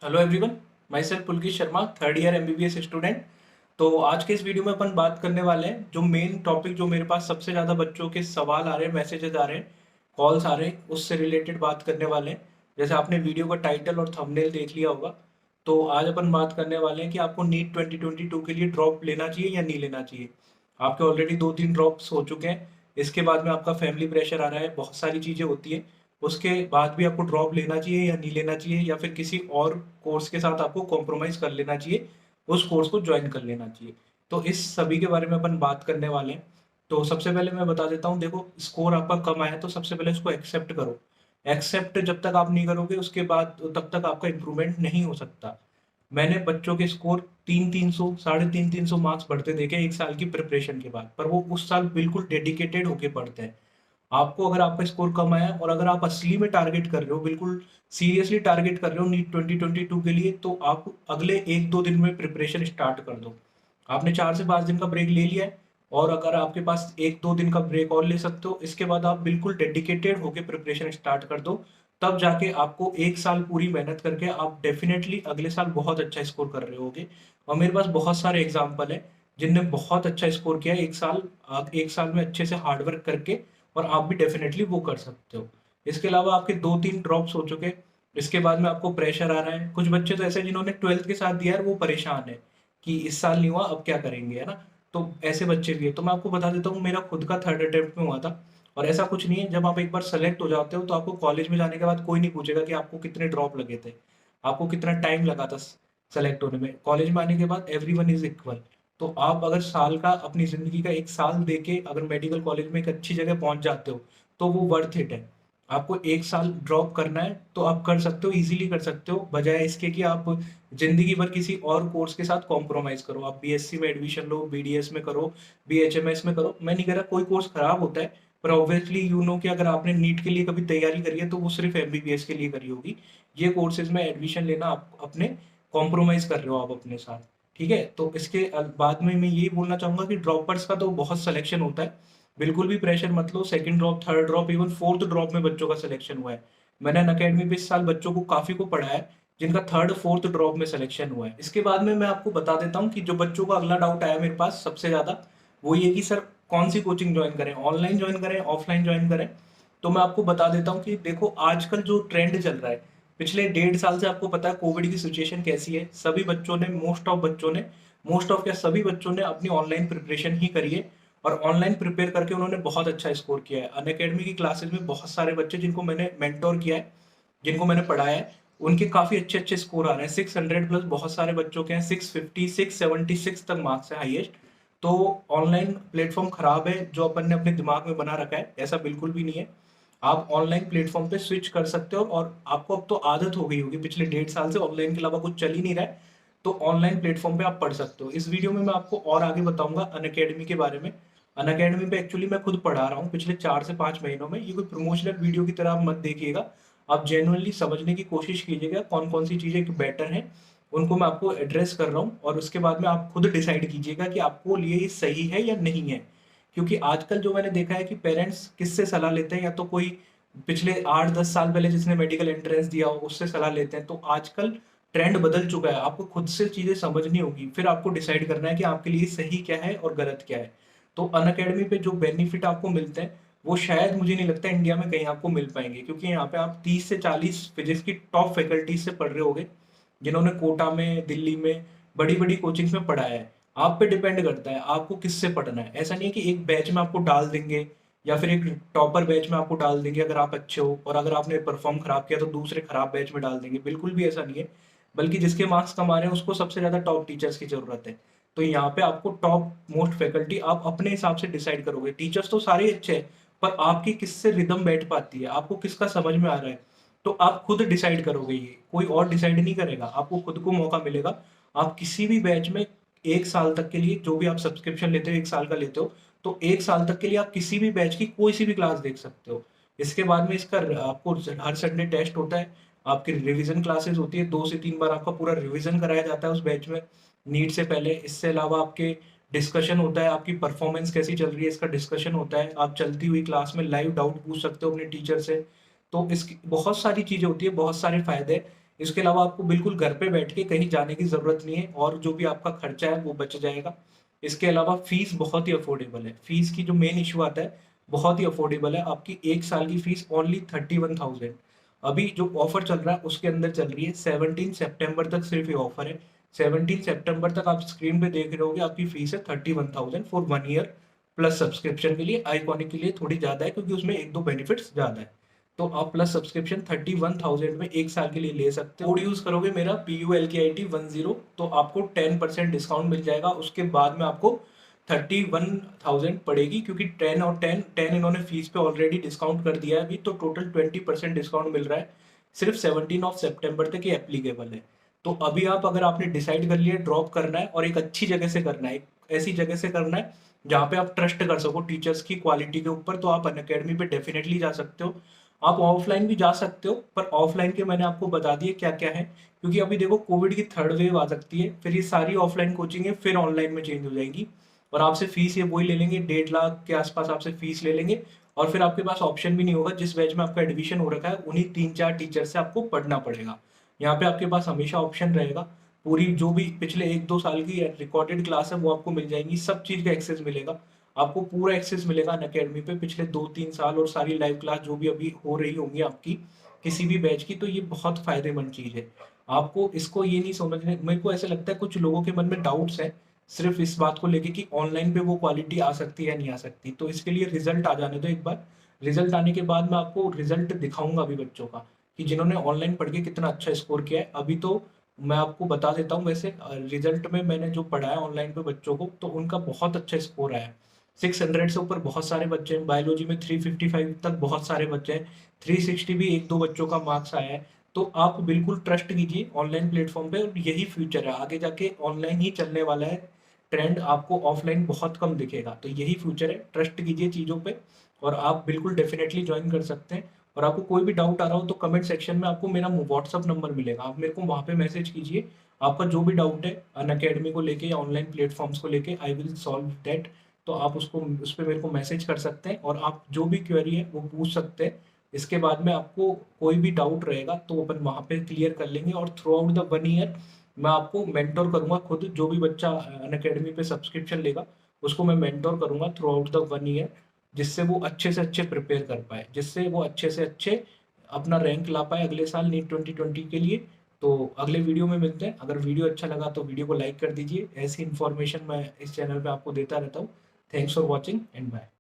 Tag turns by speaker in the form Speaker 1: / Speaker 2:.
Speaker 1: Hello everyone, my self Pulkit Sharma, third year MBBS student. तो आज के इस वीडियो में अपन बात करने वाले हैं जो मेन टॉपिक, जो मेरे पास सबसे ज़्यादा बच्चों के सवाल आ रहे हैं, मैसेजेस आ रहे हैं, कॉल्स आ रहे हैं, उससे रिलेटेड बात करने वाले हैं। जैसे आपने वीडियो का टाइटल और थंबनेल देख लिया होगा, तो आज अपन बात करने वाले हैं कि आपको नीट 2022 के लिए ड्रॉप लेना चाहिए या नहीं लेना चाहिए। आपके ऑलरेडी 2-3 ड्रॉप्स हो चुके हैं। इसके बाद में आपका फैमिली प्रेशर आ रहा है, बहुत सारी चीज़ें होती हैं। उसके बाद भी आपको ड्रॉप लेना चाहिए या नहीं लेना चाहिए, या फिर किसी और कोर्स के साथ आपको कॉम्प्रोमाइज़ कर लेना चाहिए, उस कोर्स को जॉइन कर लेना चाहिए। तो इस सभी के बारे में अपन बात करने वाले हैं। तो सबसे पहले मैं बता देता हूँ, देखो स्कोर आपका कम आया है तो सबसे पहले इसको एक्सेप्ट करो। एक्सेप्ट जब तक आप नहीं करोगे उसके बाद तब तक आपका इम्प्रूवमेंट नहीं हो सकता। मैंने बच्चों के स्कोर 3-300, 350 मार्क्स बढ़ते देखे एक साल की प्रिपरेशन के बाद, पर वो उस साल बिल्कुल डेडिकेटेड होके पढ़ते हैं। आपको अगर आपका स्कोर कम आया और अगर आप असली में टारगेट कर रहे हो, बिल्कुल सीरियसली टारगेट कर रहे हो नीट 2022 के लिए, तो आप अगले 1-2 दिन में प्रिपरेशन स्टार्ट कर दो। आपने 4 से 5 दिन का ब्रेक ले लिया है, और अगर आपके पास 1-2 दिन का ब्रेक और ले सकते हो, इसके बाद आप बिल्कुल डेडिकेटेड होके प्रिपरेशन स्टार्ट कर दो। तब जाके आपको 1 साल पूरी मेहनत करके आप डेफिनेटली अगले साल बहुत अच्छा स्कोर कर रहे होगे। और मेरे पास बहुत सारे एग्जाम्पल हैं जिनने बहुत अच्छा स्कोर किया है 1 साल, 1 साल में अच्छे से हार्ड वर्क करके, और आप भी डेफिनेटली वो कर सकते हो। इसके अलावा आपके 2-3 ड्रॉप्स हो चुके, इसके बाद में आपको प्रेशर आ रहा है। कुछ बच्चे तो ऐसे जिन्होंने 12th के साथ दिया है, वो परेशान है कि इस साल नहीं हुआ, अब क्या करेंगे, है ना? तो ऐसे बच्चे भी है। तो मैं आपको बता देता हूँ, मेरा खुद का थर्ड अटेम्प्ट में हुआ था। और ऐसा कुछ नहीं है, जब आप एक बार सेलेक्ट हो जाते हो तो आपको कॉलेज में जाने के बाद कोई नहीं पूछेगा कि आपको कितने ड्रॉप लगे थे, आपको कितना टाइम लगा था सेलेक्ट होने में। कॉलेज में आने के बाद एवरीवन इज इक्वल। तो आप अगर साल का, अपनी ज़िंदगी का 1 साल देके अगर मेडिकल कॉलेज में एक अच्छी जगह पहुँच जाते हो, तो वो वर्थ इट है। आपको 1 साल ड्रॉप करना है तो आप कर सकते हो, ईज़िली कर सकते हो, बजाय इसके कि आप ज़िंदगी भर किसी और कोर्स के साथ कॉम्प्रोमाइज़ करो। आप बीएससी में एडमिशन लो, बीडीएस में करो, बीएचएमएस में करो। मैं नहीं कह रहा कोई कोर्स खराब होता है, पर ऑब्वियसली यू नो कि अगर आपने नीट के लिए कभी तैयारी करी है, तो वो सिर्फ़ एमबीबीएस के लिए करी होगी। ये कोर्सेज़ में एडमिशन लेना आप अपने कॉम्प्रोमाइज़ कर रहे हो आप अपने साथ। ठीक है? तो इसके बाद में मैं यही बोलना चाहूँगा कि ड्रॉपर्स का तो बहुत सिलेक्शन होता है। बिल्कुल भी प्रेशर मत लो। Second drop, third drop, even fourth drop में बच्चों का सिलेक्शन हुआ है। मैंने अनअकैडमी पे इस साल बच्चों को काफ़ी को पढ़ाया है जिनका थर्ड फोर्थ ड्रॉप में सिलेक्शन हुआ है। इसके बाद में मैं आपको बता देता हूँ कि जो बच्चों का अगला डाउट आया मेरे पास सबसे ज़्यादा, वो ये कि सर कौन सी कोचिंग ज्वाइन करें, ऑनलाइन ज्वाइन करें, ऑफलाइन ज्वाइन करें। तो मैं आपको बता देता हूँ कि देखो आजकल जो ट्रेंड चल रहा है, पिछले 1.5 साल से आपको पता है कोविड की सिचुएशन कैसी है। सभी बच्चों ने, मोस्ट ऑफ क्या, सभी बच्चों ने अपनी ऑनलाइन प्रिपरेशन ही करी है, और ऑनलाइन प्रिपेयर करके उन्होंने बहुत अच्छा स्कोर किया है। अनअकैडमी की क्लासेस में बहुत सारे बच्चे जिनको मैंने मेंटोर किया है, जिनको मैंने पढ़ाया है, उनके काफ़ी अच्छे अच्छे स्कोर आ रहे हैं। 600 प्लस बहुत सारे बच्चों के हैं, 650, 676 तक मार्क्स है हाईएस्ट। तो ऑनलाइन प्लेटफॉर्म खराब है जो अपन ने अपने दिमाग में बना रखा है, ऐसा बिल्कुल भी नहीं है। आप ऑनलाइन प्लेटफॉर्म पे स्विच कर सकते हो, और आपको अब तो आदत हो गई होगी, पिछले 1.5 साल से ऑनलाइन के अलावा कुछ चल ही नहीं रहा है, तो ऑनलाइन प्लेटफॉर्म पे आप पढ़ सकते हो। इस वीडियो में मैं आपको और आगे बताऊंगा अनअकैडमी के बारे में। अनअकैडमी पे एक्चुअली मैं खुद पढ़ा रहा हूँ पिछले 4 से 5 महीनों में। ये कोई प्रमोशनल वीडियो की तरह आप मत देखिएगा, आप जेन्युइनली समझने की कोशिश कीजिएगा कौन कौन सी चीज़ें बेटर हैं, उनको मैं आपको एड्रेस कर रहा हूँ, और उसके बाद में आप खुद डिसाइड कीजिएगा कि आपको लिए ये सही है या नहीं है। क्योंकि आजकल जो मैंने देखा है कि पेरेंट्स किससे सलाह लेते हैं, या तो कोई पिछले 8-10 साल पहले जिसने मेडिकल एंट्रेंस दिया हो उससे सलाह लेते हैं। तो आजकल ट्रेंड बदल चुका है, आपको खुद से चीज़ें समझनी होगी, फिर आपको डिसाइड करना है कि आपके लिए सही क्या है और गलत क्या है। तो अनअकैडमी पे जो बेनिफिट आपको मिलते हैं, वो शायद मुझे नहीं लगता इंडिया में कहीं आपको मिल पाएंगे, क्योंकि यहाँ पे आप 30 से 40 फिजिक्स की टॉप फैकल्टीज से पढ़ रहे होगे, जिन्होंने कोटा में, दिल्ली में, बड़ी बड़ी कोचिंग्स में पढ़ाया है। आप पे डिपेंड करता है आपको किससे पढ़ना है। ऐसा नहीं है कि एक बैच में आपको डाल देंगे, या फिर एक टॉपर बैच में आपको डाल देंगे अगर आप अच्छे हो, और अगर आपने परफॉर्म खराब किया तो दूसरे खराब बैच में डाल देंगे। बिल्कुल भी ऐसा नहीं है। बल्कि जिसके मार्क्स कम आ रहे हैं उसको सबसे ज़्यादा टॉप टीचर्स की ज़रूरत है। तो यहाँ पे आपको टॉप मोस्ट फैकल्टी आप अपने हिसाब से डिसाइड करोगे। टीचर्स तो सारे अच्छे हैं, पर आपकी किससे रिदम बैठ पाती है, आपको किसका समझ में आ रहा है, तो आप खुद डिसाइड करोगे। ये कोई और डिसाइड नहीं करेगा, आपको खुद को मौका मिलेगा। आप किसी भी बैच में 1 साल तक के लिए, जो भी आप सब्सक्रिप्शन लेते हो 1 साल का लेते हो, तो 1 साल तक के लिए आप किसी भी बैच की कोई सी भी क्लास देख सकते हो। इसके बाद में इसका आपको हर संडे टेस्ट होता है, आपकी रिवीजन क्लासेस होती है, 2 से 3 बार आपका पूरा रिवीजन कराया जाता है उस बैच में, नीट से पहले। इससे अलावा आपके डिस्कशन होता है, आपकी परफॉर्मेंस कैसी चल रही है इसका डिस्कशन होता है। आप चलती हुई क्लास में लाइव डाउट पूछ सकते हो अपने टीचर से। तो इसकी बहुत सारी चीज़ें होती है, बहुत सारे फ़ायदे हैं। इसके अलावा आपको बिल्कुल घर पे बैठ के कहीं जाने की ज़रूरत नहीं है और जो भी आपका खर्चा है वो बच जाएगा। इसके अलावा फ़ीस बहुत ही अफ़ोर्डेबल है। फ़ीस की जो मेन इश्यू आता है, बहुत ही अफ़ोर्डेबल है। आपकी 1 साल की फ़ीस ओनली 31,000। अभी जो ऑफ़र चल रहा है उसके अंदर चल रही है, 17 सितंबर तक सिर्फ़ ये ऑफ़र है। 17 सितंबर तक आप स्क्रीन पे देख रहे होंगे, आपकी फ़ीस है 31,000 फॉर 1 ईयर प्लस सब्सक्रिप्शन के लिए। आइकॉनिक के लिए थोड़ी ज़्यादा है क्योंकि उसमें 1-2 बेनिफिट्स ज़्यादा है। तो आप प्लस सब्सक्रिप्शन 31,000 में 1 साल के लिए ले सकते हो। कोड यूज़ करोगे मेरा PULKIT10, तो आपको 10% डिस्काउंट मिल जाएगा। उसके बाद में आपको 31,000 पड़ेगी, क्योंकि 10 और 10 10 इन्होंने फीस पे ऑलरेडी डिस्काउंट कर दिया है अभी, तो टोटल 20% डिस्काउंट मिल रहा है। सिर्फ 17 सितंबर तक ये एप्लीकेबल है। तो अभी आप, अगर आपने डिसाइड कर लिया ड्रॉप करना है और एक अच्छी जगह से करना है, एक ऐसी जगह से करना है जहाँ पे आप ट्रस्ट कर सको टीचर्स की क्वालिटी के ऊपर, तो आप अनअकैडमी पे डेफिनेटली जा सकते हो। आप ऑफलाइन भी जा सकते हो, पर ऑफलाइन के मैंने आपको बता दिए क्या क्या है, क्योंकि अभी देखो कोविड की थर्ड वेव आ सकती है, फिर ये सारी ऑफलाइन कोचिंग है फिर ऑनलाइन में चेंज हो जाएगी और आपसे फीस ये वही ले लेंगे, 1.5 लाख के आसपास आपसे फीस ले लेंगे। और फिर आपके पास ऑप्शन भी नहीं होगा, जिस बैच में आपका एडमिशन हो रखा है उन्हीं 3-4 टीचर से आपको पढ़ना पड़ेगा। यहाँ पे आपके पास हमेशा ऑप्शन रहेगा, पूरी जो भी पिछले 1-2 साल की रिकॉर्डेड क्लास है वो आपको मिल जाएंगी, सब चीज़ का एक्सेस मिलेगा। आपको पूरा एक्सेस मिलेगा अनअकैडमी पे पिछले 2-3 साल, और सारी लाइव क्लास जो भी अभी हो रही होंगी आपकी किसी भी बैच की, तो ये बहुत फायदेमंद चीज़ है। आपको इसको ये नहीं समझने, मेरे को ऐसा लगता है कुछ लोगों के मन में डाउट्स हैं सिर्फ इस बात को लेके कि ऑनलाइन पे वो क्वालिटी आ सकती है या नहीं आ सकती। तो इसके लिए रिजल्ट आ जाने दो एक बार। रिजल्ट आने के बाद मैं आपको रिजल्ट दिखाऊंगा अभी बच्चों का, कि जिन्होंने ऑनलाइन पढ़ के कितना अच्छा स्कोर किया है। अभी तो मैं आपको बता देता हूँ, वैसे रिजल्ट में मैंने जो पढ़ाया ऑनलाइन पे बच्चों को, तो उनका बहुत अच्छा स्कोर आया है। 600 से ऊपर बहुत सारे बच्चे हैं, बायोलॉजी में 355 तक बहुत सारे बच्चे हैं, 360 भी 1-2 बच्चों का मार्क्स आया है। तो आप बिल्कुल ट्रस्ट कीजिए ऑनलाइन प्लेटफॉर्म पे, और यही फ्यूचर है, आगे जाके ऑनलाइन ही चलने वाला है। ट्रेंड आपको ऑफलाइन बहुत कम दिखेगा, तो यही फ्यूचर है। ट्रस्ट कीजिए चीज़ों पे और आप बिल्कुल डेफिनेटली ज्वाइन कर सकते हैं। और आपको कोई भी डाउट आ रहा हो तो कमेंट सेक्शन में आपको मेरा व्हाट्सअप नंबर मिलेगा, आप मेरे को वहाँ पे मैसेज कीजिए। आपका जो भी डाउट है अनअकैडमी को लेके या ऑनलाइन प्लेटफॉर्म्स को लेके, आई विल सॉल्व दैट। तो आप उसको, उस पर मेरे को मैसेज कर सकते हैं और आप जो भी क्वेरी है वो पूछ सकते हैं। इसके बाद में आपको कोई भी डाउट रहेगा तो अपन वहाँ पे क्लियर कर लेंगे। और थ्रू आउट द 1 ईयर मैं आपको मेंटोर करूंगा खुद। जो भी बच्चा अनअकैडमी पे सब्सक्रिप्शन लेगा उसको मैं मेंटोर करूंगा थ्रू आउट द 1 ईयर, जिससे वो अच्छे से अच्छे प्रिपेयर कर पाए, जिससे वो अच्छे से अच्छे अपना रैंक ला पाए अगले साल नीट 2020 के लिए। तो अगले वीडियो में मिलते हैं। अगर वीडियो अच्छा लगा तो वीडियो को लाइक कर दीजिए। ऐसी इन्फॉर्मेशन मैं इस चैनल पे आपको देता रहता हूँ। Thanks for watching and bye.